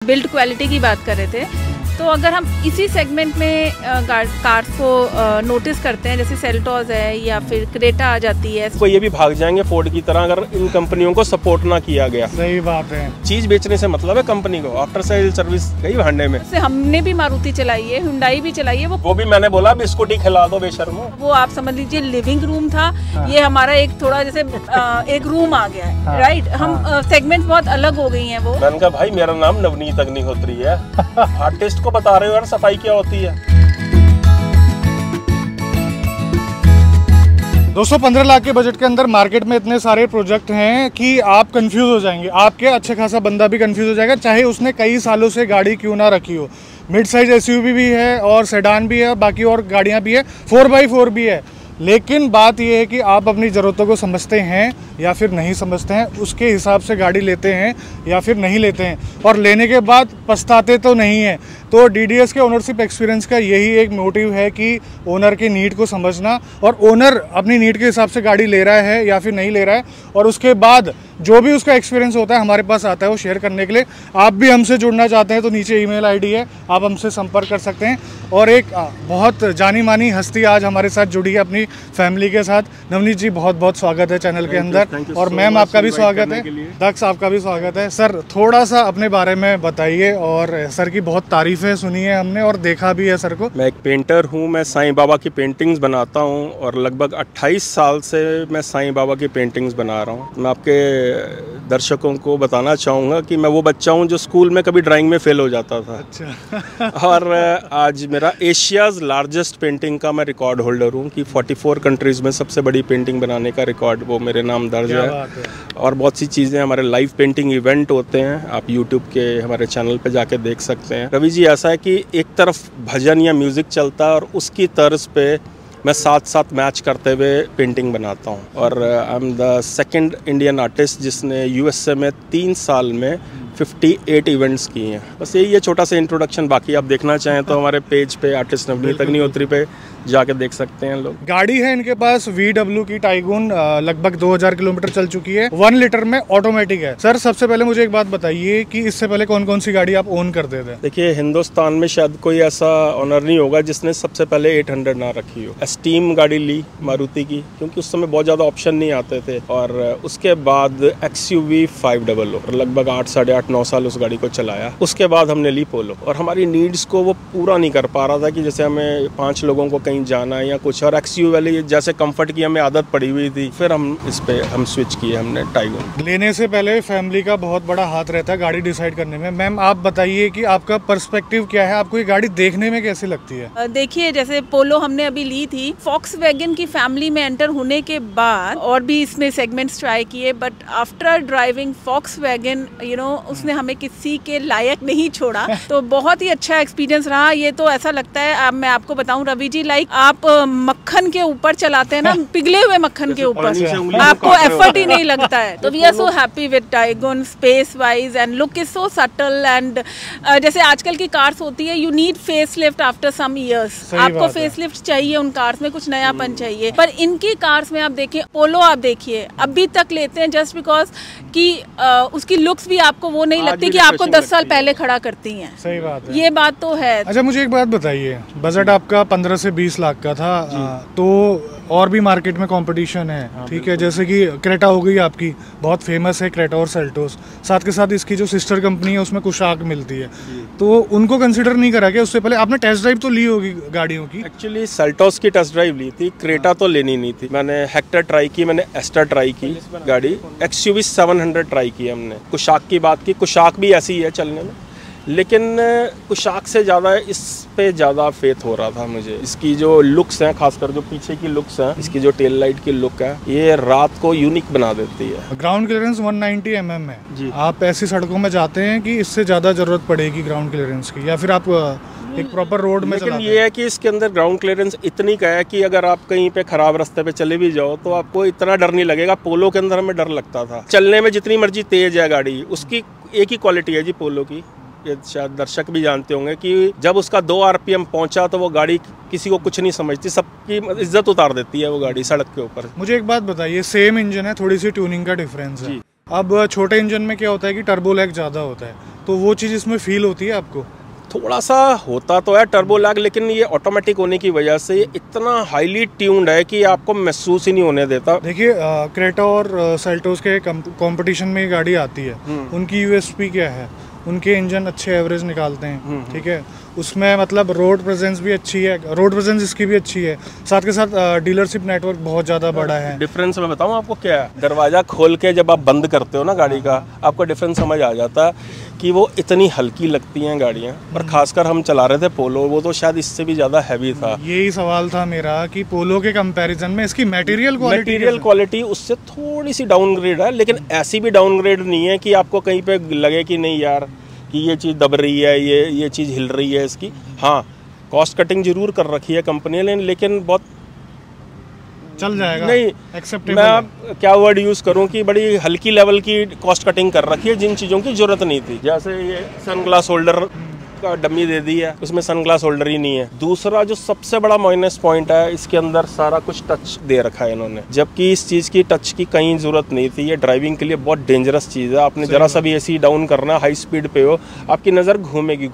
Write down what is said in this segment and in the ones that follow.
Build quality की बात कर रहे थे, तो अगर हम इसी सेगमेंट में कार्स को नोटिस करते हैं, जैसे सेल्टोस है या फिर क्रेटा आ जाती है, तो ये भी भाग जाएंगे फोर्ड की तरह अगर इन कंपनियों को सपोर्ट ना किया गया। सही बात है। चीज बेचने से मतलब है कंपनी को, आफ्टर सेल सर्विस गई भांडे में। हमने भी मारुति चलाई है, हुंडई भी चलाई है। वो भी मैंने बोला बिस्कुट ही खिला दो बेशर्मो। वो आप समझ लीजिए लिविंग रूम था। हाँ। ये हमारा एक थोड़ा जैसे एक रूम आ गया है। हाँ। राइट। हम सेगमेंट बहुत अलग हो गई है। वो मैंने कहा भाई मेरा नाम नवनीत अग्निहोत्री है। आर्टिस्ट को बता रहे हो यार सफाई क्या होती है। 215 लाख के बजट के अंदर मार्केट में इतने सारे प्रोजेक्ट हैं कि आप कंफ्यूज हो जाएंगे। आपके अच्छे खासा बंदा भी कंफ्यूज हो जाएगा, चाहे उसने कई सालों से गाड़ी क्यों ना रखी हो। मिड साइज एसयूवी भी है और सेडान भी है और बाकी और गाड़ियां भी है, 4x4 भी है। लेकिन बात यह है कि आप अपनी ज़रूरतों को समझते हैं या फिर नहीं समझते हैं, उसके हिसाब से गाड़ी लेते हैं या फिर नहीं लेते हैं, और लेने के बाद पछताते तो नहीं हैं। तो डीडीएस के ओनरशिप एक्सपीरियंस का यही एक मोटिव है कि ओनर की नीड को समझना, और ओनर अपनी नीड के हिसाब से गाड़ी ले रहा है या फिर नहीं ले रहा है, और उसके बाद जो भी उसका एक्सपीरियंस होता है हमारे पास आता है वो शेयर करने के लिए। आप भी हमसे जुड़ना चाहते हैं तो नीचे ईमेल आईडी है, आप हमसे संपर्क कर सकते हैं। और एक बहुत जानी मानी हस्ती आज हमारे साथ जुड़ी है अपनी फैमिली के साथ। नवनीत जी बहुत बहुत स्वागत है चैनल के अंदर, और मैम आपका भी स्वागत है, दक्ष आपका भी स्वागत है। सर थोड़ा सा अपने बारे में बताइए, और सर की बहुत तारीफें सुनी है हमने और देखा भी है सर को। मैं एक पेंटर हूँ, मैं साईं बाबा की पेंटिंग्स बनाता हूँ और लगभग 28 साल से मैं साईं बाबा की पेंटिंग्स बना रहा हूँ। मैं आपके दर्शकों को बताना चाहूँगा कि मैं वो बच्चा हूँ जो स्कूल में कभी ड्राइंग में फेल हो जाता था। अच्छा। और आज मेरा एशियाज़ लार्जेस्ट पेंटिंग का मैं रिकॉर्ड होल्डर हूँ कि 44 कंट्रीज़ में सबसे बड़ी पेंटिंग बनाने का रिकॉर्ड वो मेरे नाम दर्ज है। और बहुत सी चीज़ें, हमारे लाइव पेंटिंग इवेंट होते हैं, आप यूट्यूब के हमारे चैनल पे जाके देख सकते हैं। रवि जी ऐसा है कि एक तरफ भजन या म्यूज़िक चलता है और उसकी तर्ज पे मैं साथ साथ मैच करते हुए पेंटिंग बनाता हूँ। और I am the second Indian artist जिसने यूएसए में 3 साल में 58 इवेंट्स किए हैं। बस यही है छोटा सा इंट्रोडक्शन। बाकी आप देखना चाहें तो हमारे पेज पे आर्टिस्ट नवनीत अग्निहोत्री पे जाके देख सकते हैं लोग। गाड़ी है इनके पास VW की टाइगून, लगभग 2000 किलोमीटर चल चुकी है, 1 लीटर में ऑटोमेटिक है। सर सबसे पहले मुझे एक बात बताइए कि इससे पहले कौन कौन सी गाड़ी आप ओन करते थे? देखिए हिंदुस्तान में शायद कोई ऐसा ऑनर नहीं होगा जिसने सबसे पहले 800 ना रखी हो। एस्टीम गाड़ी ली मारुति की, क्योंकि उस समय बहुत ज़्यादा ऑप्शन नहीं आते थे। और उसके बाद XUV 500, लगभग 8, साढ़े 8, 9 साल उस गाड़ी को चलाया। उसके बाद हमने ली पोलो, और हमारी नीड्स को वो पूरा नहीं कर पा रहा था कि जैसे हमें 5 लोगों को कहीं जाना है या कुछ, और XUV वाली जैसे कंफर्ट की हमें आदत पड़ी हुई थी, फिर हम इस पे स्विच किए हमने टाइगून। लेने से पहले फैमिली का बहुत बड़ा हाथ रहता है गाड़ी डिसाइड करने में। मैम आप बताइए कि आपका पर्सपेक्टिव क्या है, आपको ये गाड़ी देखने में कैसी लगती है? देखिए जैसे पोलो हमने अभी ली थी, फॉक्सवैगन की फैमिली में एंटर होने के बाद और भी इसमें सेगमेंट्स ट्राई किए, बट आफ्टर ड्राइविंग फॉक्सवैगन उसने हमें किसी के लायक नहीं छोड़ा। तो बहुत ही अच्छा एक्सपीरियंस रहा। ये तो ऐसा लगता है, अब मैं आपको बताऊं रवि जी, लाइक आप मक्खन के ऊपर चलाते हैं ना, पिघले हुए मक्खन के ऊपर, आपको एफर्ट ही नहीं लगता है। तो we are so happy with Tiguan, space wise and look is so subtle. And जैसे आजकल की कार्स होती है, you need face lift after some years, आपको फेस लिफ्ट चाहिए, उन कार्स में कुछ नयापन चाहिए। पर इनकी कार्स में आप देखिए, पोलो आप देखिए अभी तक लेते हैं जस्ट बिकॉज कि उसकी लुक्स भी आपको वो नहीं लगती कि आपको 10 साल पहले खड़ा करती हैं। सही बात है, ये बात तो है। अच्छा मुझे एक बात बताइए, बजट आपका 15 से 20 लाख का था, तो और भी मार्केट में कंपटीशन है, ठीक है, जैसे कि क्रेटा हो गई आपकी, बहुत फेमस है क्रेटा और सेल्टोस, साथ के साथ इसकी जो सिस्टर कंपनी है उसमें कुशाक मिलती है, तो उनको कंसिडर नहीं करा क्या? उससे पहले आपने टेस्ट ड्राइव तो ली होगी गाड़ियों की? एक्चुअली सेल्टोस की टेस्ट ड्राइव ली थी, क्रेटा तो लेनी नहीं थी। मैंने हेक्टर ट्राई की, मैंने एस्टर ट्राई की गाड़ी, XUV 700 ट्राई की हमने। कुशाक की बात की, कुशाक भी ऐसी ही है चलने में, लेकिन कुशाक से ज़्यादा इस पे ज़्यादा फेथ हो रहा था मुझे। इसकी जो लुक्स हैं, खासकर जो पीछे की लुक्स हैं, इसकी जो टेल लाइट की लुक है, ये रात को यूनिक बना देती है। ग्राउंड क्लियरेंस 190 mm है जी। आप ऐसी सड़कों में जाते हैं कि इससे ज़्यादा ज़रूरत पड़ेगी ग्राउंड क्लियरेंस की, या फिर आप एक प्रॉपर रोड में चलाते हैं? लेकिन ये है कि इसके अंदर ग्राउंड क्लियरेंस इतनी का है कि अगर आप कहीं पे खराब रास्ते पे चले भी जाओ तो आपको इतना डर नहीं लगेगा। पोलो के अंदर हमें डर लगता था। चलने में जितनी मर्जी तेज है गाड़ी, उसकी एक ही क्वालिटी है जी पोलो की, ये शायद दर्शक भी जानते होंगे कि जब उसका 2 RPM पहुंचा तो वो गाड़ी किसी को कुछ नहीं समझती, सबकी इज्जत उतार देती है वो गाड़ी सड़क के ऊपर। मुझे एक बात बताइए, सेम इंजन है, थोड़ी सी ट्यूनिंग का डिफरेंस है, अब छोटे इंजन में क्या होता है कि टर्बो लैग ज़्यादा होता है, तो वो चीज़ इसमें फील होती है आपको? थोड़ा सा होता तो है टर्बो लैग, लेकिन ये ऑटोमेटिक होने की वजह से ये इतना हाईली ट्यून्ड है कि आपको महसूस ही नहीं होने देता। देखिए क्रेटा और सेल्टोस के कंपटीशन में ये गाड़ी आती है, उनकी यूएसपी क्या है? उनके इंजन अच्छे एवरेज निकालते हैं, ठीक है, उसमें मतलब रोड प्रेजेंस भी अच्छी है, रोड प्रेजेंस इसकी भी अच्छी है, साथ के साथ डीलरशिप नेटवर्क बहुत ज़्यादा बड़ा है। डिफरेंस मैं बताऊं आपको क्या है, दरवाज़ा खोल के जब आप बंद करते हो ना गाड़ी का, आपको डिफरेंस समझ आ जाता है कि वो इतनी हल्की लगती हैं गाड़ियाँ। और खासकर हम चला रहे थे पोलो, वो तो शायद इससे भी ज़्यादा हैवी था। यही सवाल था मेरा कि पोलो के कंपैरिजन में इसकी मटेरियल क्वालिटी उससे थोड़ी सी डाउनग्रेड है, लेकिन ऐसी भी डाउनग्रेड नहीं है कि आपको कहीं पे लगे कि नहीं यार कि ये चीज़ दब रही है, ये चीज़ हिल रही है इसकी। हाँ, कॉस्ट कटिंग जरूर कर रखी है कंपनी ने, लेकिन बहुत चल जाएगा, नहीं एक्सेप्टेबल। मैं अब क्या वर्ड यूज़ करूं कि बड़ी हल्की लेवल की कॉस्ट कटिंग कर रखी है जिन चीज़ों की जरूरत नहीं थी। जैसे ये सनग्लास होल्डर का डमी दे दी है, उसमें सनग्लास होल्डर ही नहीं है। दूसरा जो सबसे बड़ा माइनस पॉइंट है, इसके अंदर सारा कुछ टच दे रखा है इन्होंने, जबकि इस चीज़ की टच की कहीं ज़रूरत नहीं थी। ये ड्राइविंग के लिए बहुत डेंजरस चीज़ है। आपने जरा सा भी एसी डाउन करना, हाई स्पीड पे हो, आपकी नज़र घूमेगी।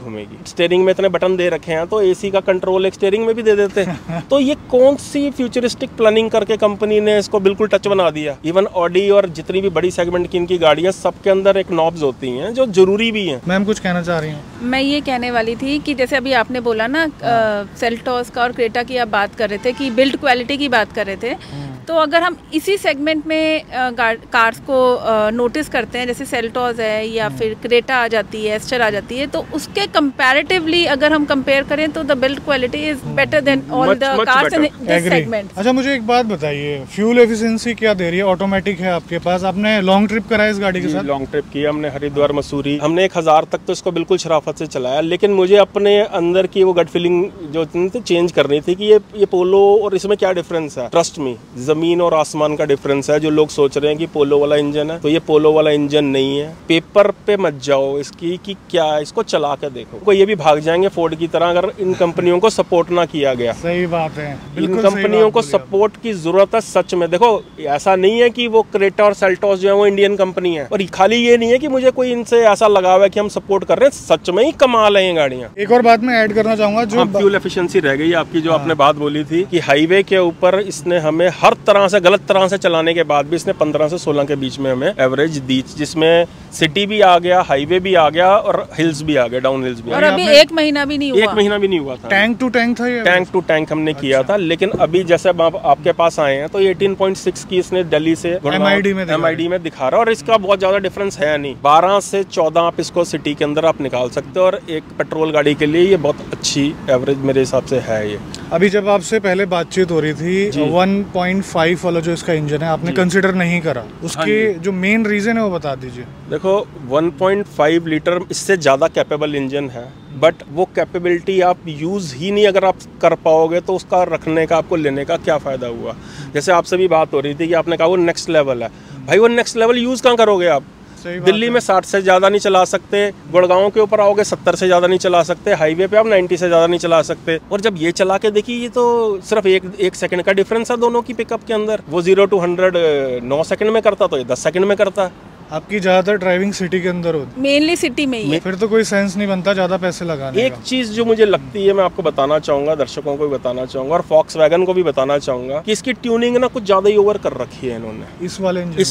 स्टीयरिंग में इतने बटन दे रखे हैं तो एसी का कंट्रोल एक स्टीयरिंग में भी दे देते हैं। तो ये कौन सी फ्यूचरिस्टिक प्लानिंग करके कंपनी ने इसको बिल्कुल टच बना दिया। इवन ऑडी और जितनी भी बड़ी सेगमेंट की इनकी गाड़ियाँ, सबके अंदर एक नॉब्स होती हैं जो जरूरी भी हैं। मैम कुछ कहना चाह रही हूँ? मैं ये कहने वाली थी कि जैसे अभी आपने बोला ना सेल्टोस का और क्रेटा की आप बात कर रहे थे कि बिल्ड क्वालिटी की बात कर रहे थे, तो अगर हम इसी सेगमेंट में कार्स को नोटिस करते हैं, जैसे सेल्टोस है या फिर क्रेटा आ जाती है, एस्टर आ जाती है, तो उसके कंपैरेटिवली अगर हम कंपेयर करें तो the build quality is better than all the cars in this segment. अच्छा, मुझे एक बात बताइए, फ्यूल एफिशिएंसी क्या दे रही है? ऑटोमेटिक है आपके पास, आपने लॉन्ग ट्रिप करा है इस गाड़ी के साथ? लॉन्ग ट्रिप की हमने, हरिद्वार मसूरी, हमने 1000 तक तो इसको बिल्कुल शराफत से चलाया, लेकिन मुझे अपने अंदर की वो गट फीलिंग जो थी चेंज करनी थी कि ये पोलो और इसमें क्या डिफरेंस है। ट्रस्ट मी, जमीन और आसमान का डिफरेंस है। जो लोग सोच रहे हैं कि पोलो वाला इंजन है, तो ये पोलो वाला इंजन नहीं है। पेपर पे मत जाओ इसकी कि क्या है, इसको चला के देखो। कोई ये भी भाग जाएंगे फोर्ड की तरह अगर इन कंपनियों को सपोर्ट ना किया गया। सही बात है, इन कंपनियों को सपोर्ट की जरूरत है सच में। देखो, ऐसा नहीं है कि वो क्रेटा और सेल्टोस जो है वो इंडियन कंपनी है, और खाली ये नहीं है कि मुझे कोई इनसे ऐसा लगाव है कि हम सपोर्ट कर रहे हैं। सच में ही कमाल है ये गाड़ियाँ। एक और बात मैं ऐड करना चाहूंगा, जो फ्यूल एफिशिएंसी रह गई आपकी, जो आपने बात बोली थी कि हाईवे के ऊपर इसने हमें हर तरह से, गलत तरह से चलाने के बाद भी इसने 15 से 16 के बीच में हमें एवरेज दी, जिसमें सिटी भी आ गया, हाईवे भी आ गया और हिल्स भी आ गया, डाउन हिल्स भी। और अभी 1 महीना भी नहीं हुआ, 1 महीना भी नहीं हुआ था। टैंक टू टैंक था ये, टैंक टू टैंक हमने किया था। लेकिन अभी जैसे आपके पास आए हैं तो 18.6 की इसने दिल्ली से MID में दिखा रहा है, और इसका बहुत ज्यादा डिफरेंस है नहीं। 12 से 14 आप इसको सिटी के अंदर आप निकाल सकते हो, और एक पेट्रोल गाड़ी के लिए ये बहुत अच्छी एवरेज मेरे हिसाब से है ये। अभी जब आपसे पहले बातचीत हो रही थी, 1.5 वाला जो इसका इंजन है आपने कंसिडर नहीं करा, उसके जो मेन रीजन है वो बता दीजिए। देखो, 1.5 लीटर इससे ज़्यादा कैपेबल इंजन है, बट वो कैपेबिलिटी आप यूज़ ही नहीं अगर आप कर पाओगे तो उसका रखने का, आपको लेने का क्या फ़ायदा हुआ। जैसे आपसे भी बात हो रही थी कि आपने कहा वो नेक्स्ट लेवल है। भाई वो नेक्स्ट लेवल यूज़ कहाँ करोगे आप? दिल्ली में 60 से ज़्यादा नहीं चला सकते, गुड़गांव के ऊपर आओगे 70 से ज़्यादा नहीं चला सकते, हाईवे पे आप 90 से ज़्यादा नहीं चला सकते। और जब ये चला के देखिए, ये तो सिर्फ एक सेकंड का डिफरेंस है दोनों की पिकअप के अंदर। वो 0 to 100 9 सेकंड में करता, तो ये 10 सेकंड में करता। आपकी ज्यादातर ड्राइविंग सिटी के अंदर होती, मेनली सिटी में ही है। फिर तो कोई सेंस नहीं बनता ज्यादा पैसे लगाने एक चीज जो मुझे लगती है, मैं आपको बताना चाहूंगा, दर्शकों को भी बताना चाहूंगा और फॉक्सवैगन को भी बताना चाहूंगा कि इसकी ट्यूनिंग ना कुछ ज्यादा ही ओवर कर रखी है इन्होंने इस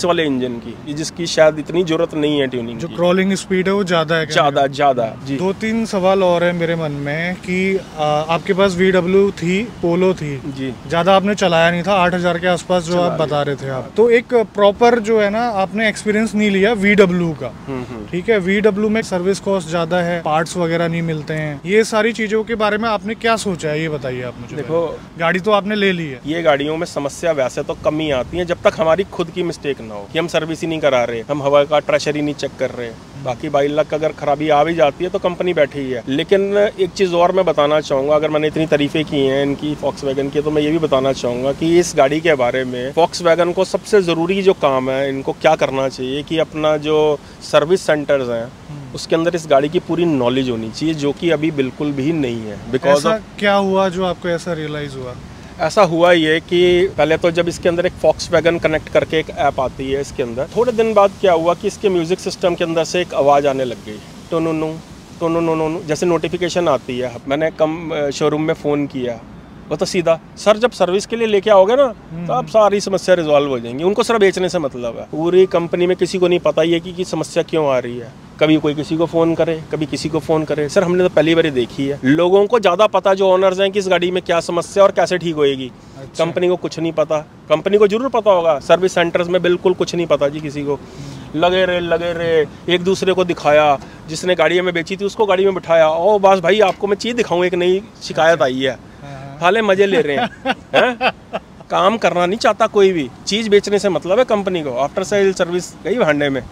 वाले इंजन की, जिसकी शायद इतनी जरूरत नहीं है ट्यूनिंग। जो क्रॉलिंग स्पीड है वो ज्यादा है, ज्यादा जी। 2-3 सवाल और है मेरे मन में कि आपके पास VW थी, पोलो थी जी, ज्यादा आपने चलाया नहीं था, 8000 के आसपास जो आप बता रहे थे आप, तो एक प्रॉपर जो है ना आपने एक्सपीरियंस नहीं लिया VW का। ठीक है, VW में सर्विस कॉस्ट ज्यादा है, पार्ट्स वगैरह नहीं मिलते हैं, ये सारी चीजों के बारे में आपने क्या सोचा है, ये बताइए आप मुझे। देखो, गाड़ी तो आपने ले ली है, ये गाड़ियों में समस्या वैसे तो कम ही आती है जब तक हमारी खुद की मिस्टेक ना हो कि हम सर्विस ही नहीं करा रहे, हम हवा का प्रेशर ही नहीं चेक कर रहे। बाकी 22 लाख अगर खराबी आ भी जाती है तो कंपनी बैठी ही है। लेकिन एक चीज़ और मैं बताना चाहूँगा, अगर मैंने इतनी तारीफें की हैं इनकी फॉक्सवैगन की, तो मैं ये भी बताना चाहूँगा कि इस गाड़ी के बारे में फॉक्सवैगन को सबसे ज़रूरी जो काम है, इनको क्या करना चाहिए कि अपना जो सर्विस सेंटर्स हैं उसके अंदर इस गाड़ी की पूरी नॉलेज होनी चाहिए, जो कि अभी बिल्कुल भी नहीं है। बिकॉज क्या हुआ जो आपको ऐसा रियलाइज़ हुआ? ऐसा हुआ ये कि पहले तो जब इसके अंदर एक Volkswagen कनेक्ट करके एक ऐप आती है इसके अंदर, थोड़े दिन बाद क्या हुआ कि इसके म्यूज़िक सिस्टम के अंदर से एक आवाज़ आने लग गई, टोनो जैसे नोटिफिकेशन आती है। मैंने शोरूम में फ़ोन किया, वो तो सीधा सर जब सर्विस के लिए लेके आओगे ना तो आप सारी समस्या रिजॉल्व हो जाएंगी। उनको सिर्फ बेचने से मतलब है, पूरी कंपनी में किसी को नहीं पता ये कि समस्या क्यों आ रही है। कभी कोई किसी को फ़ोन करे, कभी किसी को फ़ोन करे। सर हमने तो पहली बार देखी है। लोगों को ज़्यादा पता जो ओनर्स हैं कि इस गाड़ी में क्या समस्या और कैसे ठीक होएगी। अच्छा। कंपनी को कुछ नहीं पता। कंपनी को जरूर पता होगा, सर्विस सेंटर्स में बिल्कुल कुछ नहीं पता जी किसी को। लगे रहे एक दूसरे को दिखाया, जिसने गाड़ी में बेची थी उसको गाड़ी में बिठाया, ओ बस भाई आपको मैं चीज़ दिखाऊँ, एक नई शिकायत आई है, हाले मजे ले रहे हैं। काम करना नहीं चाहता कोई भी, चीज़ बेचने से मतलब है कंपनी को। आफ्टर सेल सर्विस गई भांडे में,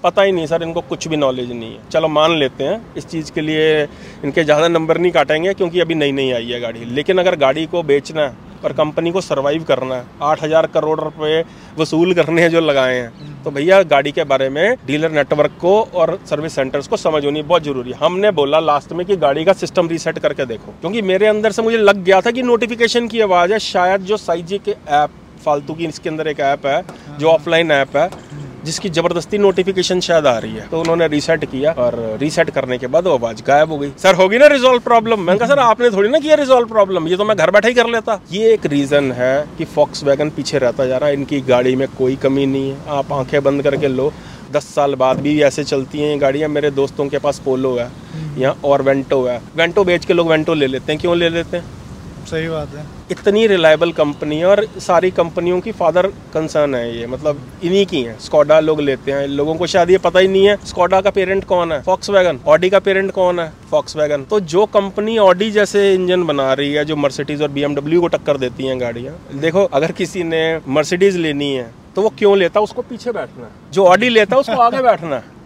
पता ही नहीं सर, इनको कुछ भी नॉलेज नहीं है। चलो मान लेते हैं, इस चीज़ के लिए इनके ज़्यादा नंबर नहीं काटेंगे क्योंकि अभी नई आई है गाड़ी। लेकिन अगर गाड़ी को बेचना है और कंपनी को सरवाइव करना है, 8,000 करोड़ रुपए वसूल करने हैं जो लगाए हैं, तो भैया गाड़ी के बारे में डीलर नेटवर्क को और सर्विस सेंटर्स को समझ होनी बहुत जरूरी है। हमने बोला लास्ट में कि गाड़ी का सिस्टम रीसेट करके देखो, क्योंकि मेरे अंदर से मुझे लग गया था कि नोटिफिकेशन की आवाज़ है, शायद जो साइजी के ऐप फालतू की इसके अंदर एक ऐप है जो ऑफलाइन ऐप है जिसकी ज़बरदस्ती नोटिफिकेशन शायद आ रही है। तो उन्होंने रीसेट किया और रीसेट करने के बाद वो आवाज़ गायब हो गई। सर होगी ना रिजॉल्व प्रॉब्लम? मैंने कहा सर आपने थोड़ी ना किया रिजॉल्व प्रॉब्लम, ये तो मैं घर बैठे ही कर लेता। ये एक रीज़न है कि Volkswagen पीछे रहता जा रहा है। इनकी गाड़ी में कोई कमी नहीं है, आप आंखें बंद करके लो, 10 साल बाद भी ऐसे चलती हैं गाड़ियाँ। मेरे दोस्तों के पास पोलो है यहाँ और वेंटो है, वेंटो बेच के लोग वेंटो ले लेते हैं। क्यों ले लेते हैं? सही बात है। इतनी रिलायबल कंपनी है और सारी कंपनियों की फादर कंसर्न है ये, मतलब इन्हीं की है। स्कोडा लोग लेते हैं, लोगों को शायद ये पता ही नहीं है स्कोडा का पेरेंट कौन है, Volkswagen। ऑडी का पेरेंट कौन है, Volkswagen। तो जो कंपनी ऑडी जैसे इंजन बना रही है, जो मर्सिडीज और BMW को टक्कर देती हैं गाड़ियाँ, देखो अगर किसी ने मर्सिडीज लेनी है तो वो क्यों लेता, उसको पीछे बैठना है। जो ऑडी लेता है उसको आगे बैठना है।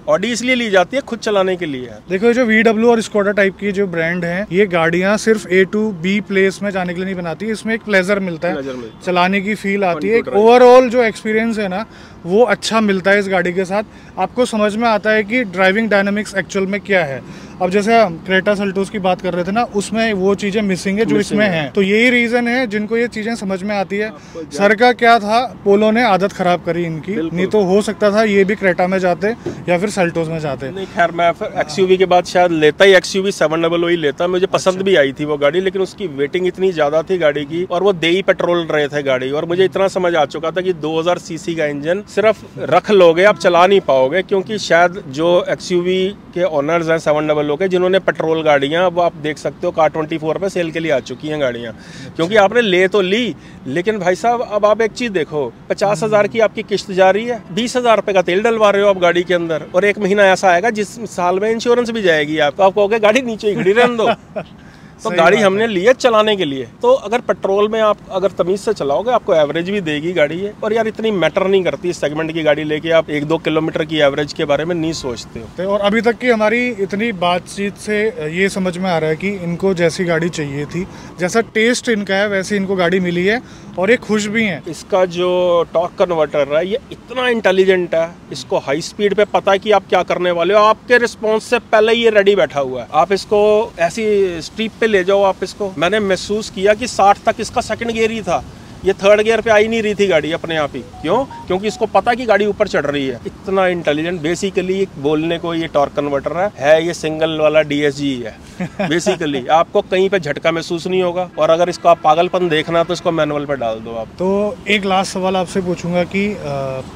ऑडी इसलिए ली जाती है खुद चलाने के लिए। देखो जो VW और स्कोडा टाइप की जो ब्रांड है, ये गाड़ियां सिर्फ A to B प्लेस में जाने के लिए नहीं बनाती, इसमें एक प्लेजर मिलता है, चलाने की फील आती है, एक ओवरऑल जो एक्सपीरियंस है ना वो अच्छा मिलता है इस गाड़ी के साथ। आपको समझ में आता है कि ड्राइविंग डायनामिक्स एक्चुअल में क्या है। अब जैसे हम क्रेटा सेल्टोस की बात कर रहे थे ना, उसमें वो चीजें मिसिंग है जो इसमें है। तो यही रीजन है जिनको ये चीजें समझ में आती है। सर का क्या था, पोलो ने आदत खराब करी इनकी, नहीं तो हो सकता था ये भी क्रेटा में जाते या फिर सेल्टोस में जाते। नहीं खैर, मैं फिर XUV के बाद शायद लेता ही XUV 700 ही लेता। मुझे पसंद भी आई थी वो गाड़ी, लेकिन उसकी वेटिंग इतनी ज्यादा थी गाड़ी की, और वो देई पेट्रोल रहे थे गाड़ी, और मुझे इतना समझ आ चुका था कि 2000 सीसी का इंजन सिर्फ रख लोगे आप चला नहीं पाओगे, क्योंकि शायद जो XUV के ओनर्स हैं 700 के, जिन्होंने पेट्रोल गाड़ियां, वो आप देख सकते हो कार24 पे सेल के लिए आ चुकी हैं गाड़ियां। क्योंकि आपने ले तो ली, लेकिन भाई साहब अब आप एक चीज देखो, 50,000 की आपकी किस्त जा रही है, 20,000 रुपए का तेल डलवा रहे हो आप गाड़ी के अंदर, और एक महीना ऐसा आएगा जिस साल में इंश्योरेंस भी जाएगी आप, तो आप कहोगे गाड़ी नीचे ही खड़ी रहने दो। तो गाड़ी हमने ली है चलाने के लिए। तो अगर पेट्रोल में आप अगर तमीज से चलाओगे आपको एवरेज भी देगी गाड़ी है, और यार इतनी मैटर नहीं करती इस सेगमेंट की गाड़ी लेके आप 1-2 किलोमीटर की एवरेज के बारे में नहीं सोचते हो। और अभी तक की हमारी इतनी बातचीत से ये समझ में आ रहा है कि इनको जैसी गाड़ी चाहिए थी, जैसा टेस्ट इनका है, वैसे इनको गाड़ी मिली है और ये खुश भी हैं। इसका जो टॉर्क कन्वर्टर है ये इतना इंटेलिजेंट है, इसको हाई स्पीड पे पता है कि आप क्या करने वाले हो, आपके रिस्पॉन्स से पहले ये रेडी बैठा हुआ है। आप इसको ऐसी स्ट्रीप पे ले जाओ आप इसको, मैंने महसूस किया कि 60 तक इसका सेकंड गियर ही था, ये थर्ड गियर पे आई नहीं रही थी गाड़ी अपने आप ही। क्यों? क्योंकि इसको पता कि गाड़ी ऊपर चढ़ रही है। इतना इंटेलिजेंट बेसिकली बोलने को ये टॉर्क कन्वर्टर है ये सिंगल वाला DSG है बेसिकली। आपको कहीं पे झटका महसूस नहीं होगा, और अगर इसका पागलपन देखना तो इसको मैनुअल पे डाल दो आप। तो एक लास्ट सवाल आपसे पूछूंगा कि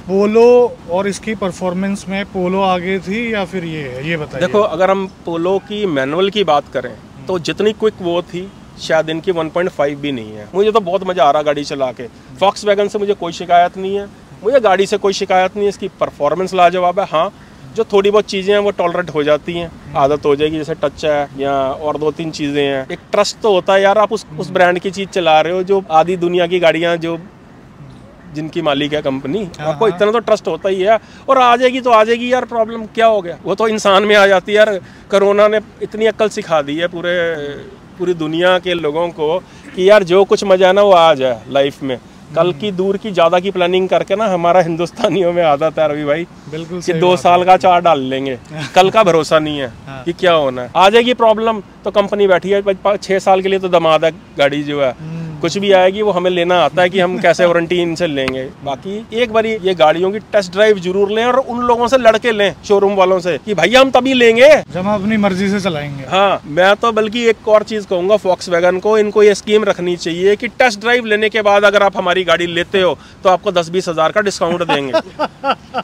पोलो और इसकी परफॉर्मेंस में पोलो आगे थी या फिर ये बताइए। देखो अगर हम पोलो की मैनुअल की बात करें तो जितनी क्विक वो थी शायद इनकी 1.5 भी नहीं है। मुझे तो बहुत मज़ा आ रहा गाड़ी चला के। Volkswagen से मुझे कोई शिकायत नहीं है, मुझे गाड़ी से कोई शिकायत नहीं है, इसकी परफॉर्मेंस लाजवाब है। हाँ, जो थोड़ी बहुत चीज़ें हैं वो टॉलरेट हो जाती हैं, आदत हो जाएगी, जैसे टच है या और 2-3 चीज़ें हैं। एक ट्रस्ट तो होता है यार, आप उस ब्रांड की चीज़ चला रहे हो जो आधी दुनिया की गाड़ियाँ जो जिनकी मालिक है कंपनी, आपको इतना तो ट्रस्ट होता ही है। और आ जाएगी तो आ जाएगी यार, प्रॉब्लम क्या हो गया, वो तो इंसान में आ जाती है यार। कोरोना ने इतनी अक्ल सिखा दी है पूरी दुनिया के लोगों को कि यार जो कुछ मजा है ना वो आ जाए लाइफ में। कल की दूर की ज्यादा की प्लानिंग करके ना हमारा हिंदुस्तानियों में आदत है रवि भाई, बिल्कुल कि 2 साल का 4 डाल लेंगे, कल का भरोसा नहीं है कि क्या होना है। आ जाएगी प्रॉब्लम तो कंपनी बैठी है 6 साल के लिए तो दमाद है गाड़ी जो है, कुछ भी आएगी वो हमें लेना आता है कि हम कैसे वारंटी इनसे लेंगे। बाकी एक बारी ये गाड़ियों की टेस्ट ड्राइव जरूर लें और उन लोगों से लड़के लें, शोरूम वालों से, कि भैया हम तभी लेंगे जब हम अपनी मर्जी से चलाएंगे। हाँ, मैं तो बल्कि एक और चीज कहूंगा फॉक्सवैगन को, इनको ये स्कीम रखनी चाहिए कि टेस्ट ड्राइव लेने के बाद अगर आप हमारी गाड़ी लेते हो तो आपको 10-20 हज़ार का डिस्काउंट देंगे।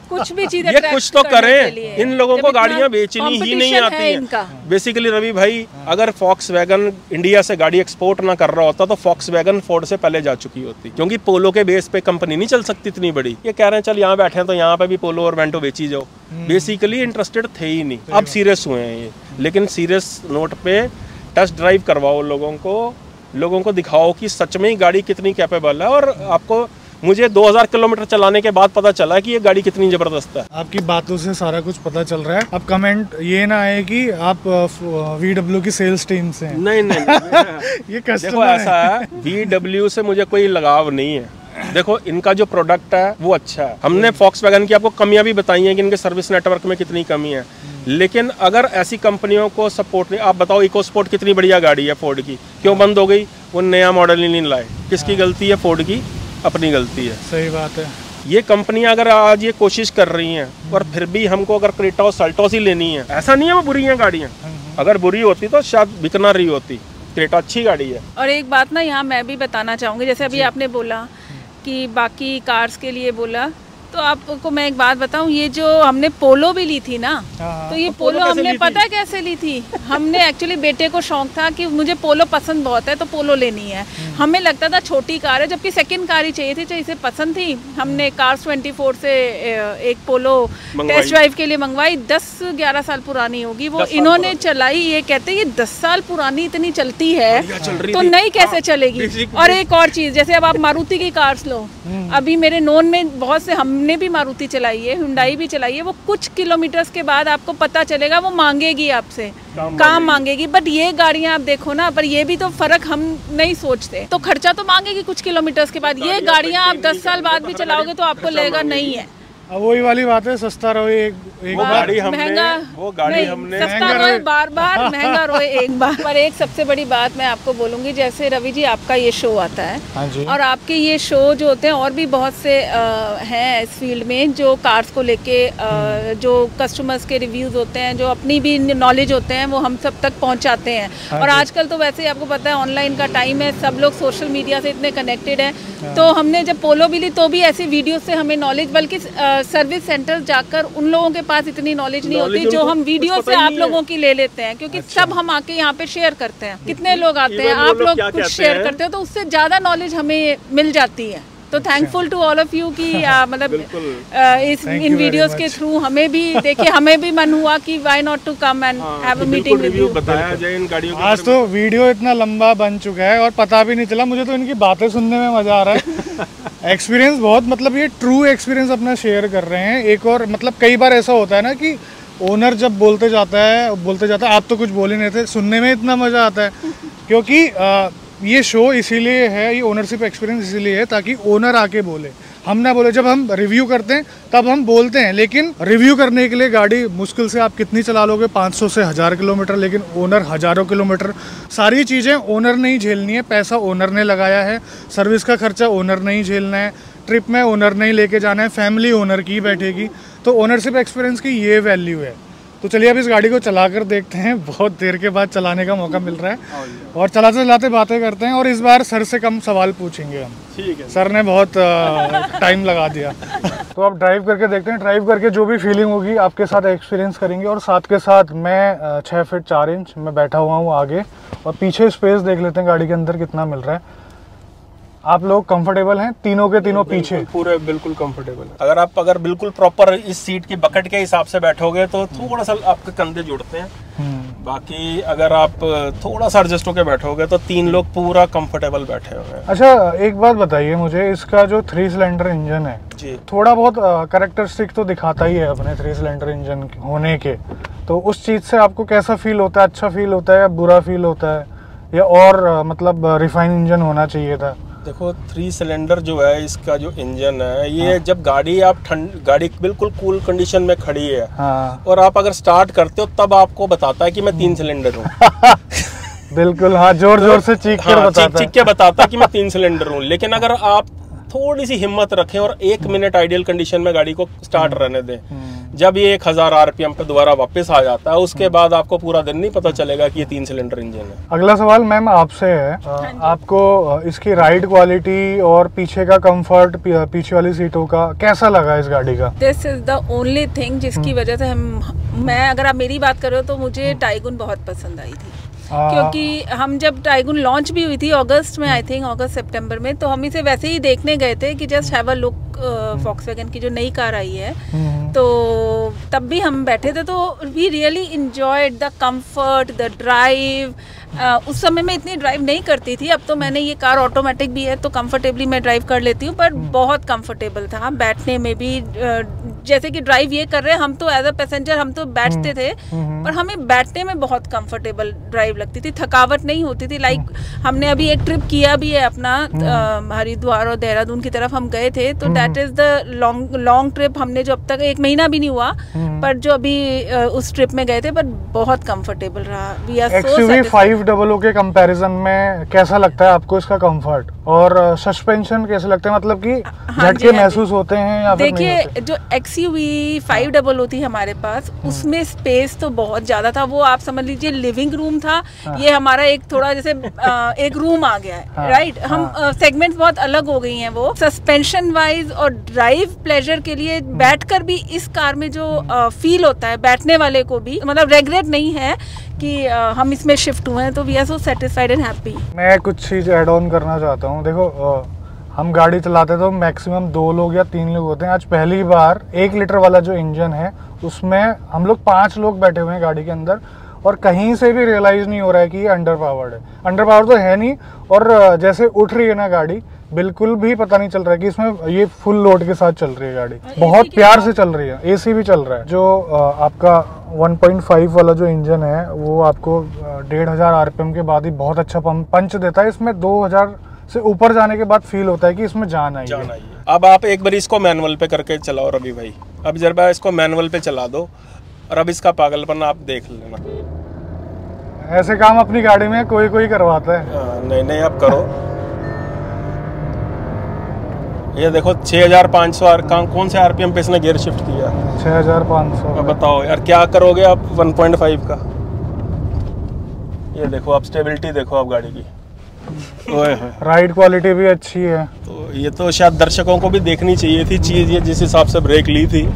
कुछ भी चीज ये कुछ तो करें, इन लोगों को गाड़ियां बेचनी ही नहीं आती है। बेसिकली रवि भाई, अगर फॉक्सवैगन इंडिया से गाड़ी एक्सपोर्ट ना कर रहा होता तो फॉक्सवैगन फोर्ड से पहले जा चुकी होती, क्योंकि पोलो के बेस पे कंपनी नहीं चल सकती इतनी बड़ी। ये कह रहे हैं चल यहाँ बैठे हैं तो यहाँ पे भी पोलो और वेंटो बेची जाओ, बेसिकली इंटरेस्टेड थे ही नहीं। अब सीरियस हुए हैं ये, लेकिन सीरियस नोट पे टेस्ट ड्राइव करवाओ लोगों को दिखाओ कि सच में ही गाड़ी कितनी कैपेबल है। और आपको मुझे 2000 किलोमीटर चलाने के बाद पता चला कि ये गाड़ी कितनी जबरदस्त है। आपकी बातों से सारा कुछ पता चल रहा है। अब कमेंट ये ना आए कि आप VW की सेल्स टीम से हैं। नहीं ये कस्टमर देखो ऐसा है, VW से मुझे कोई लगाव नहीं है। देखो इनका जो प्रोडक्ट है वो अच्छा है। हमने फॉक्सवैगन की आपको कमियां भी बताई हैं कि इनके सर्विस नेटवर्क में कितनी कमी है, लेकिन अगर ऐसी कंपनियों को सपोर्ट नहीं, आप बताओ इकोस्पोर्ट कितनी बढ़िया गाड़ी है फोर्ड की, क्यों बंद हो गई? वो नया मॉडल ही नहीं लाए। किसकी गलती है? फोर्ड की अपनी गलती है। सही बात है। ये कंपनियां अगर आज ये कोशिश कर रही हैं और फिर भी हमको अगर क्रेटा सल्टोस ही लेनी है, ऐसा नहीं है वो बुरी हैं गाड़ियां, अगर बुरी होती तो शायद बिक ना रही होती। क्रेटा अच्छी गाड़ी है। और एक बात ना यहाँ मैं भी बताना चाहूँगी, जैसे अभी आपने बोला कि बाकी कार्स के लिए बोला, तो आपको मैं एक बात बताऊं, ये जो हमने पोलो भी ली थी ना, तो ये पोलो हमने पता है कैसे ली थी? हमने एक्चुअली बेटे को शौक था कि मुझे पोलो पसंद बहुत है तो पोलो लेनी है। हमें लगता था छोटी कार है, जबकि सेकंड कार ही चाहिए थी, चाहिए इसे पसंद थी। हमने कार्स 24 से एक पोलो टेस्ट ड्राइव के लिए मंगवाई। 10-11 साल पुरानी होगी वो, इन्होंने चलाई। ये कहते हैं ये 10 साल पुरानी इतनी चलती है तो नई कैसे चलेगी? और एक और चीज, जैसे अब आप मारुति की कार्स लो, अभी मेरे नोन में बहुत से, हमने भी मारुति चलाई है, हुंडई भी चलाई है, वो कुछ किलोमीटर्स के बाद आपको पता चलेगा वो मांगेगी आपसे, काम मांगेगी। बट ये गाड़ियां आप देखो ना, पर ये भी तो फर्क हम नहीं सोचते, तो खर्चा तो मांगेगी कुछ किलोमीटर्स के बाद। ये गाड़ियां आप 10 साल बाद भी चलाओगे तो आपको लगेगा नहीं है। अब वही वाली बात है, सस्ता रोए एक बार, महंगा सस्ता रोए बार बार, महंगा रोए एक बार। पर एक सबसे बड़ी बात मैं आपको बोलूंगी, जैसे रवि जी आपका ये शो आता है, हाँ जी, और आपके ये शो जो होते हैं, और भी बहुत से हैं इस फील्ड में जो कार्स को लेके जो कस्टमर्स के रिव्यूज होते हैं, जो अपनी भी नॉलेज होते हैं, वो हम सब तक पहुँचाते हैं। हाँ और आजकल तो वैसे ही आपको पता है ऑनलाइन का टाइम है, सब लोग सोशल मीडिया से इतने कनेक्टेड है। तो हमने जब पोलो भी ली तो भी ऐसी वीडियो से हमें नॉलेज, बल्कि सर्विस सेंटर जाकर उन लोगों के पास इतनी नॉलेज नहीं होती जो हम वीडियो से आप लोगों की ले लेते हैं, क्योंकि सब हम आके यहाँ पे शेयर करते हैं। कितने लोग आते हैं, आप लोग कुछ शेयर करते हो, तो उससे ज्यादा नॉलेज हमें मिल जाती है। तो thankful to all of you कि मतलब इन वीडियोस के थ्रू हमें भी देखिए, हमें भी मन हुआ कि why not to come and have a meeting with you. बताया जाए इन गाड़ियों। आज तो वीडियो इतना लंबा बन चुका है और पता भी नहीं चला, मुझे तो इनकी बातें सुनने में मजा आ रहा है। एक्सपीरियंस बहुत, मतलब ये ट्रू एक्सपीरियंस अपना शेयर कर रहे हैं। एक और मतलब कई बार ऐसा होता है ना कि ओनर जब बोलते जाता है, आप तो कुछ बोल ही नहीं थे, सुनने में इतना मजा आता है, क्योंकि ये शो इसीलिए है, ये ओनरशिप एक्सपीरियंस इसीलिए है ताकि ओनर आके बोले, हम ना बोले। जब हम रिव्यू करते हैं तब हम बोलते हैं, लेकिन रिव्यू करने के लिए गाड़ी मुश्किल से आप कितनी चला लोगे, 500 से 1000 किलोमीटर, लेकिन ओनर हज़ारों किलोमीटर। सारी चीज़ें ओनर ने ही झेलनी है, पैसा ओनर ने लगाया है, सर्विस का खर्चा ओनर ने ही झेलना है, ट्रिप में ओनर ने ही लेके जाना है, फैमिली ओनर की बैठेगी। तो ओनरशिप एक्सपीरियंस की ये वैल्यू है। तो चलिए अब इस गाड़ी को चला कर देखते हैं, बहुत देर के बाद चलाने का मौका मिल रहा है, और चलाते चलाते बातें करते हैं। और इस बार सर से कम सवाल पूछेंगे हम, ठीक है? सर ने बहुत टाइम लगा दिया। तो अब ड्राइव करके देखते हैं, ड्राइव करके जो भी फीलिंग होगी आपके साथ एक्सपीरियंस करेंगे। और साथ के साथ मैं 6 फीट 4 इंच मैं बैठा हुआ हूँ आगे, और पीछे स्पेस देख लेते हैं गाड़ी के अंदर कितना मिल रहा है। आप लोग कंफर्टेबल हैं तीनों के तीनों? पीछे पूरे बिल्कुल कंफर्टेबल। अगर बिल्कुल प्रॉपर इस सीट की बकेट के हिसाब से बैठोगे तो थोड़ा सा आपके कंधे जुड़ते हैं, बाकी अगर आप थोड़ा सा एडजस्ट होकर बैठोगे तो 3 लोग पूरा कंफर्टेबल बैठे हुए हैं। अच्छा एक बात बताइए मुझे, इसका जो 3 सिलेंडर इंजन है जी, थोड़ा बहुत कैरेक्टरिस्टिक तो दिखाता ही है अपने 3 सिलेंडर इंजन होने के, तो उस चीज़ से आपको कैसा फील होता है? अच्छा फील होता है या बुरा फील होता है, या और मतलब रिफाइन इंजन होना चाहिए था? देखो 3 सिलेंडर जो है, इसका जो इंजन है ये जब गाड़ी बिल्कुल कूल कंडीशन में खड़ी है, और आप अगर स्टार्ट करते हो तब आपको बताता है कि मैं 3 सिलेंडर हूँ। बिल्कुल, हाँ, जोर जोर से चीख कर बताता चीख के बताता कि मैं 3 सिलेंडर हूँ। लेकिन अगर आप थोड़ी सी हिम्मत रखें और 1 मिनट आइडियल कंडीशन में गाड़ी को स्टार्ट रहने दें, जब ये 1000 आरपीएम पे दोबारा वापस आ जाता है, उसके बाद आपको पूरा दिन नहीं पता चलेगा कि ये 3 सिलेंडर इंजन है। अगला सवाल मैम आपसे है, आपको इसकी राइड क्वालिटी और पीछे का कंफर्ट, पीछे वाली सीटों का कैसा लगा इस गाड़ी का? This is the only thing जिसकी वजह से मैं अगर आप मेरी बात करो तो मुझे टाइगुन बहुत पसंद आई थी। क्योंकि हम जब टाइगुन लॉन्च भी हुई थी अगस्त में, आई थिंक अगस्त सितंबर में, तो हम इसे वैसे ही देखने गए थे कि just have a look Volkswagen की जो नई कार आई है, तो तब भी हम बैठे थे, तो we really enjoyed the comfort, the drive. उस समय मैं इतनी ड्राइव नहीं करती थी, अब तो मैंने ये कार ऑटोमेटिक भी है तो कंफर्टेबली मैं ड्राइव कर लेती हूँ, पर बहुत कंफर्टेबल था बैठने में भी। जैसे कि ड्राइव ये कर रहे हैं हम, तो एज अ पैसेंजर हम तो बैठते थे, पर हमें बैठने में बहुत कंफर्टेबल ड्राइव लगती थी, थकावट नहीं होती थी। लाइक हमने अभी एक ट्रिप किया भी है अपना, हरिद्वार और देहरादून की तरफ हम गए थे, तो that is the long trip हमने जो अब तक 1 महीना भी नहीं हुआ, पर जो अभी उस ट्रिप में गए थे, पर बहुत कंफर्टेबल रहा। वी आर सो XUV 500 के कंपैरिजन में कैसा लगता है आपको इसका कंफर्ट और सस्पेंशन कैसे लगते हैं, मतलब कि झटके महसूस होते हैं या फिर नहीं होते? देखिए, जो XUV 500 थी हमारे पास, उसमें स्पेस तो बहुत ज्यादा था। वो आप समझ लीजिए लिविंग रूम था, ये हमारा एक थोड़ा जैसे एक रूम आ गया है, राइट। हम सेगमेंट्स बहुत अलग हो गई हैं। वो सस्पेंशन वाइज और ड्राइव प्लेजर के लिए बैठकर भी इस कार में जो फील होता है बैठने वाले को भी, मतलब रेग्रेट नहीं है कि हम इसमें शिफ्ट हुए हैं, तो we are so satisfied and happy. मैं कुछ चीज़ ऐड ऑन करना चाहता हूँ। देखो, हम गाड़ी चलाते तो मैक्सिमम 2 लोग या 3 लोग होते हैं। आज पहली बार 1 लीटर वाला जो इंजन है उसमें हम लोग 5 लोग बैठे हुए हैं गाड़ी के अंदर, और कहीं से भी रियलाइज़ नहीं हो रहा है कि ये अंडर पावर्ड है। अंडर पावर्ड तो है नहीं, और जैसे उठ रही है ना गाड़ी, बिल्कुल भी पता नहीं चल रहा है कि इसमें ये फुल लोड के साथ चल रही है गाड़ी, बहुत प्यार से चल रही है। एसी भी चल रहा है। जो आपका 1.5 वाला जो इंजन है वो आपको 1500 आरपीएम के बाद ही बहुत अच्छा पंच देता है। इसमें 2000 से ऊपर जाने के बाद फील होता है कि इसमें जान आई है। अब आप एक बार इसको मैनुअल पे करके चलाओ रवि भाई, अब जरा इसको मैनुअल पे चला दो और अब इसका पागलपन आप देख लेना। ऐसे काम अपनी गाड़ी में कोई कोई करवाता है। नहीं अब करो। ये देखो 6500 कौन से आरपीएम पे इसने गियर शिफ्ट किया? 6500। बताओ यार क्या करोगे आप 1.5 का? ये देखो आप स्टेबिलिटी देखो आप गाड़ी की, राइड क्वालिटी भी अच्छी है। तो ये तो शायद दर्शकों को भी देखनी चाहिए थी चीज, ये जिस हिसाब से ब्रेक ली थी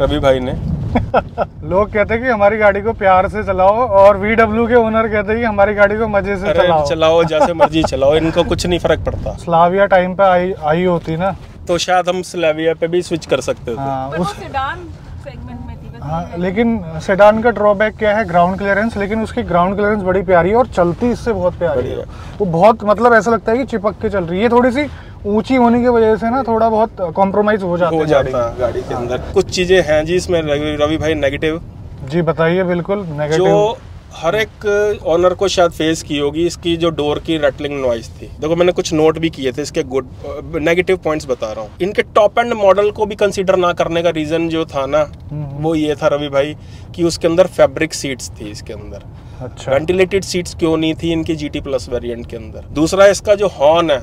रवि भाई ने। लोग कहते हैं कि हमारी गाड़ी को प्यार से चलाओ, और VW के ओनर कहते हैं कि हमारी गाड़ी को मजे से चलाओ जैसे मर्जी चलाओ, इनको कुछ नहीं फर्क पड़ता। स्लाविया टाइम पे आई होती ना, तो शायद हम स्लाविया पे भी स्विच कर सकते थे। उस सेडान सेगमेंट में थी बस। हाँ, लेकिन सेडान का ड्रॉबैक क्या है? Ground clearance. लेकिन उसकी ग्राउंड क्लियरेंस बड़ी प्यारी है और चलती इससे बहुत प्यारी है। वो बहुत, मतलब ऐसा लगता है कि चिपक के चल रही है। ये थोड़ी सी ऊंची होने की वजह से ना थोड़ा बहुत कॉम्प्रोमाइज हो जाता है गाड़ी के अंदर। कुछ चीजें हैं जी इसमें रवि भाई नेगेटिव। जी बताइए। बिल्कुल नेगेटिव जो हर एक ऑनर को शायद फेस की होगी, इसकी जो डोर की रैटलिंग नॉइज थी। देखो मैंने कुछ नोट भी किए थे इसके गुड नेगेटिव पॉइंट्स बता रहा हूँ। इनके टॉप एंड मॉडल को भी कंसीडर ना करने का रीजन जो था ना, वो ये था रवि भाई कि उसके अंदर फैब्रिक सीट्स थी इसके अंदर। अच्छा। वेंटिलेटेड सीट्स क्यों नहीं थी इनकी GT प्लस वेरिएंट के अंदर? दूसरा, इसका जो हॉर्न है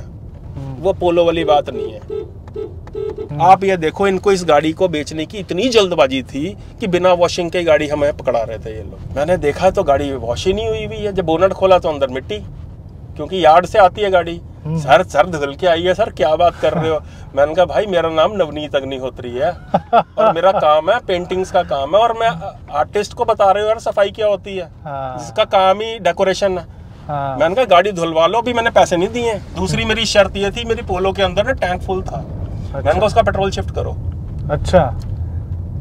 वो पोलो वाली बात नहीं है। आप ये देखो, इनको इस गाड़ी को बेचने की इतनी जल्दबाजी थी कि बिना वॉशिंग के गाड़ी हमें पकड़ा रहे थे ये लोग। मैंने देखा तो गाड़ी वॉश ही नहीं हुई हुई है। जब बोनट खोला तो अंदर मिट्टी, क्योंकि यार्ड से आती है गाड़ी। सर धुल के आई है। सर क्या बात कर रहे हो? मैंने कहा भाई मेरा नाम नवनीत अग्निहोत्री है और मेरा काम है पेंटिंग्स का काम है, और मैं आर्टिस्ट को बता रही हूँ यार सफाई क्या होती है, जिसका काम ही डेकोरेशन है। मैंने कहा गाड़ी धुलवा लो, भी मैंने पैसे नहीं दिए। दूसरी मेरी शर्त ये थी, मेरी पोलो के अंदर ना टैंक फुल था। अच्छा। मैंने कहा उसका पेट्रोल शिफ्ट करो। अच्छा।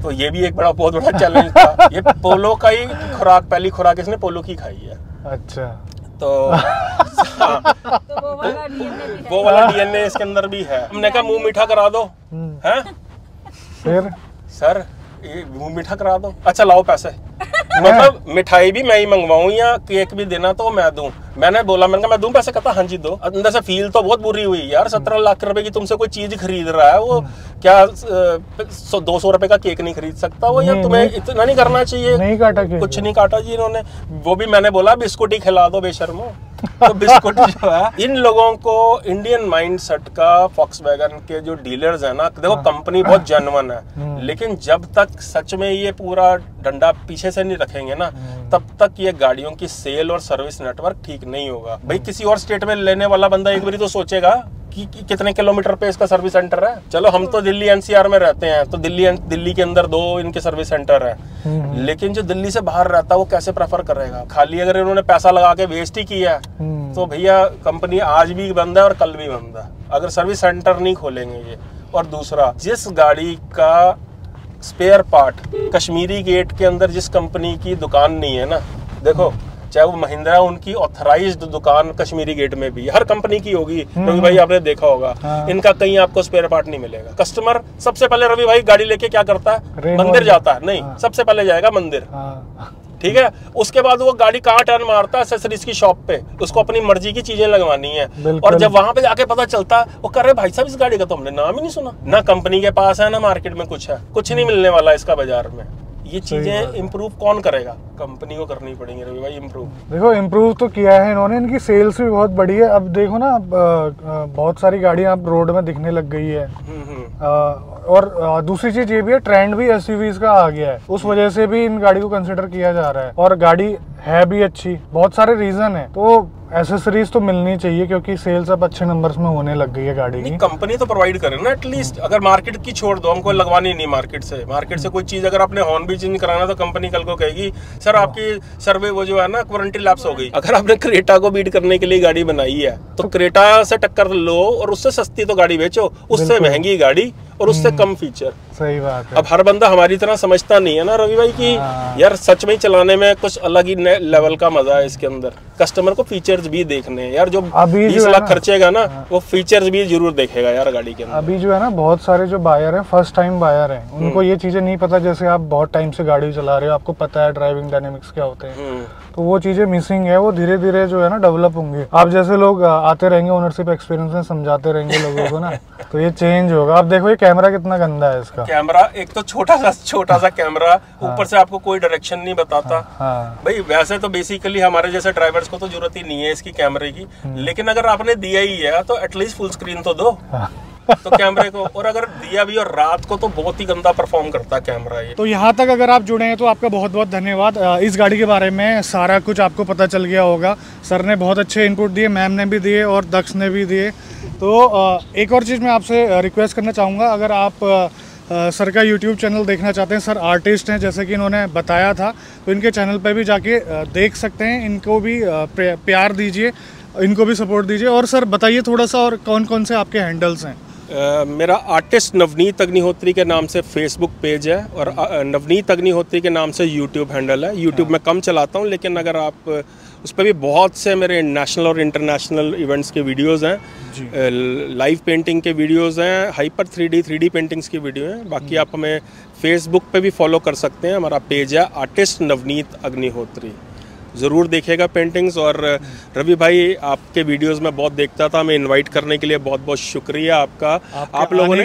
तो ये भी एक बहुत बड़ा चैलेंज था। ये पोलो का ही खुराक, पहली खुराक इसने पोलो की खाई है। अच्छा। तो वो वाला DNA इसके अंदर भी है। हमने कहा मुंह मीठा करा दो, हैं? फिर सर ये मुंह मीठा करा दो। अच्छा लाओ पैसे। मतलब मिठाई भी मैं ही मंगवाऊं या केक भी देना तो मैं दूं। मैंने बोला, मैंने कहा मैं दूं पैसे, कहता हाँ जी दो। अंदर से फील तो बहुत बुरी हुई यार, 17 लाख रुपए की तुमसे कोई चीज खरीद रहा है, वो क्या 200 रुपए का केक नहीं खरीद सकता वो? या तुम्हें इतना नहीं करना चाहिए? नहीं काटा केक, कुछ नहीं काटा जी इन्होंने। वो भी मैंने बोला बिस्कुट ही खिला दो बेशर्मो। तो बिस्कुट जो है, इन लोगों को इंडियन माइंडसेट का फॉक्सवैगन के जो डीलर्स है ना, देखो कंपनी बहुत जेन्युइन है, लेकिन जब तक सच में ये पूरा डंडा पीछे से नहीं रखेंगे ना, तब तक ये गाड़ियों की सेल और सर्विस नेटवर्क ठीक नहीं होगा। भाई किसी और स्टेट में लेने वाला बंदा एक बारी तो सोचेगा कि कितने किलोमीटर पे इसका सर्विस सेंटर है। चलो हम तो दिल्ली एनसीआर में रहते हैं, तो दिल्ली के अंदर 2 इनके सर्विस सेंटर है, लेकिन जो दिल्ली से बाहर रहता है वो कैसे प्रेफर करेगा? खाली अगर इन्होंने पैसा लगा के वेस्ट ही किया तो भैया कंपनी आज भी बंद है और कल भी बंद है, अगर सर्विस सेंटर नहीं खोलेंगे ये। और दूसरा, जिस गाड़ी का स्पेयर पार्ट कश्मीरी गेट के अंदर जिस कंपनी की दुकान नहीं है ना, देखो चाहे वो महिंद्रा, उनकी ऑथराइज्ड दुकान कश्मीरी गेट में भी हर कंपनी की होगी, क्योंकि भाई आपने देखा होगा इनका कहीं आपको स्पेयर पार्ट नहीं मिलेगा। कस्टमर सबसे पहले रवि भाई गाड़ी लेके क्या करता है? मंदिर जाता है, नहीं सबसे पहले जाएगा मंदिर, ठीक है। उसके बाद वो गाड़ी कहाँ टर्न मारता है? एक्सेसरीज की शॉप पे, उसको अपनी मर्जी की चीजें लगवानी है। और जब वहां पे जाके पता चलता है, वो कर रहे भाई साहब इस गाड़ी का तो हमने नाम ही नहीं सुना, ना कंपनी के पास है ना मार्केट में कुछ है, कुछ नहीं मिलने वाला इसका बाजार में। ये चीजें इम्प्रूव कौन करेगा? कंपनी को करनी पड़ेंगी रवि भाई इम्प्रूव। देखो इम्प्रूव तो किया है इन्होंने, इनकी सेल्स भी बहुत बड़ी है। अब देखो ना, बहुत सारी गाड़ियां अब रोड में दिखने लग गई है। और दूसरी चीज ये भी है, ट्रेंड भी एसयूवीज का आ गया है, उस वजह से भी इन गाड़ी को कंसिडर किया जा रहा है। और गाड़ी है भी अच्छी, बहुत सारे रीजन है, तो एसेसरीज तो मिलनी चाहिए, क्योंकि सेल्स अब अच्छे नंबर्स में होने लग गई है गाड़ी की। कंपनी तो प्रोवाइड करे ना एटलीस्ट। अगर मार्केट की छोड़ दो, हमको लगवानी नहीं मार्केट से कोई चीज। अगर आपने हॉर्न भी चेंज कराना तो कंपनी कल को कहेगी सर आपकी सर्वे वो जो है ना वारंटी लैप्स हो गई। अगर आपने क्रेटा को बीट करने के लिए गाड़ी बनाई है तो क्रेटा से टक्कर लो और उससे सस्ती तो गाड़ी बेचो, उससे महंगी गाड़ी और उससे कम फीचर। सही बात है। अब हर बंदा हमारी तरह समझता नहीं है ना रवि भाई की यार सच में चलाने में कुछ अलग ही लेवल का मजा है इसके अंदर। कस्टमर को फीचर्स भी देखने हैं यार, जो 20 लाख खर्चेगा ना वो फीचर्स भी जरूर देखेगा यार गाड़ी के अंदर। अभी जो है ना, बहुत सारे जो बायर हैं, फर्स्ट टाइम बायर हैं, उनको ये चीजें नहीं पता। जैसे आप बहुत टाइम से गाड़ी चला रहे हो, आपको पता है ड्राइविंग डायनेमिक्स क्या होते हैं, तो वो चीजें मिसिंग है, वो धीरे धीरे जो है ना डेवलप होंगे। आप जैसे लोग आते रहेंगे ओनरशिप एक्सपीरियंस में, समझाते रहेंगे लोगों को ना, तो ये चेंज होगा। आप देखो ये कैमरा कितना गंदा है इसका। कैमरा एक तो छोटा सा कैमरा, ऊपर से आपको कोई डायरेक्शन नहीं बताता। भाई वैसे तो बेसिकली हमारे जैसे ड्राइवर्स को तो जरूरत ही नहीं है इसकी कैमरे की, लेकिन अगर आपने दिया ही है तो एटलीस्ट फुल स्क्रीन तो दो तो कैमरे को। और अगर दिया भी और रात को तो बहुत ही गंदा परफॉर्म करता है कैमरा ये। तो यहाँ तक अगर आप जुड़े हैं तो आपका बहुत बहुत धन्यवाद। इस गाड़ी के बारे में सारा कुछ आपको पता चल गया होगा। सर ने बहुत अच्छे इनपुट दिए, मैम ने भी दिए और दक्ष ने भी दिए। तो एक और चीज़ मैं आपसे रिक्वेस्ट करना चाहूँगा, अगर आप सर का यूट्यूब चैनल देखना चाहते हैं, सर आर्टिस्ट हैं जैसे कि इन्होंने बताया था, तो इनके चैनल पर भी जाके देख सकते हैं। इनको भी प्यार दीजिए, इनको भी सपोर्ट दीजिए। और सर बताइए थोड़ा सा, और कौन कौन से आपके हैंडल्स हैं? मेरा आर्टिस्ट नवनीत अग्निहोत्री के नाम से फेसबुक पेज है और नवनीत अग्निहोत्री के नाम से यूट्यूब हैंडल है। यूट्यूब में कम चलाता हूँ, लेकिन अगर आप उस पर भी बहुत से मेरे नेशनल और इंटरनेशनल इवेंट्स के वीडियोस हैं, लाइव पेंटिंग के वीडियोस हैं, हाइपर 3D पेंटिंग्स की वीडियो हैं। बाकी आप हमें फेसबुक पे भी फॉलो कर सकते हैं, हमारा पेज है आर्टिस्ट नवनीत अग्निहोत्री। ज़रूर देखिएगा पेंटिंग्स। और रवि भाई आपके वीडियोस में बहुत देखता था, हमें इनवाइट करने के लिए बहुत बहुत शुक्रिया आपका। आप लोगों ने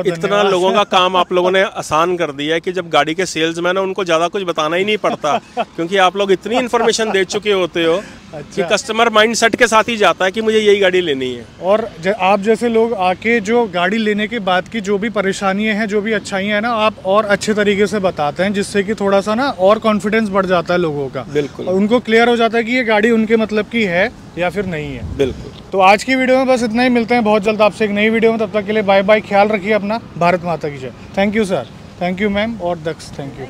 इतना लोगों का काम आप लोगों ने आसान कर दिया है कि जब गाड़ी के सेल्समैन है उनको ज़्यादा कुछ बताना ही नहीं पड़ता, क्योंकि आप लोग इतनी इन्फॉर्मेशन दे चुके होते हो कि कस्टमर माइंडसेट के साथ ही जाता है कि मुझे यही गाड़ी लेनी है। और आप जैसे लोग आके जो गाड़ी लेने के बाद की जो भी परेशानियां हैं, जो भी अच्छाइयां हैं ना, आप और अच्छे तरीके से बताते हैं, जिससे कि थोड़ा सा ना और कॉन्फिडेंस बढ़ जाता है लोगों का। बिल्कुल, उनको क्लियर हो जाता है कि ये गाड़ी उनके मतलब की है या फिर नहीं है। बिल्कुल। तो आज की वीडियो में बस इतना ही, मिलते हैं बहुत जल्द आपसे एक नई वीडियो में। तब तक के लिए बाय बाय, ख्याल रखिए अपना। भारत माता की जय। Thank you sir, thank you ma'am और दक्ष, थैंक यू।